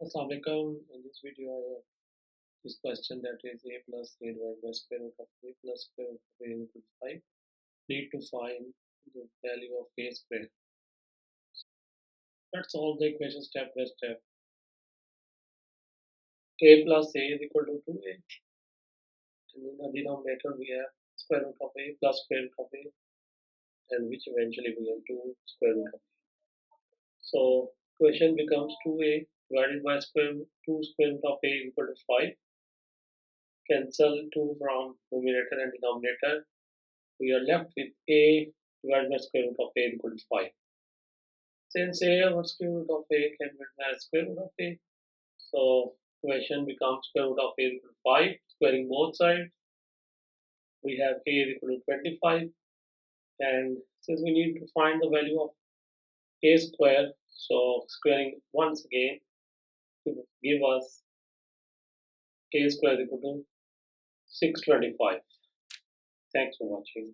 Assalamualaikum. In this video, I have this question that is a plus a divided by square root of a plus square root of a equal to 5. Need to find the value of a square. Let's solve the equation step by step. A plus a is equal to 2a. And in the denominator, we have square root of a plus square root of a, and which eventually becomes 2 square root of a. So, equation becomes 2a divided by 2 square root of a equal to 5. Cancel 2 from numerator and denominator. We are left with a divided by square root of a equal to 5. Since a over square root of a can be written as square root of a, so equation becomes square root of a equal to 5. Squaring both sides, we have a equal to 25. And since we need to find the value of a square, so squaring once again to give us a square equal to 625. Thanks for watching.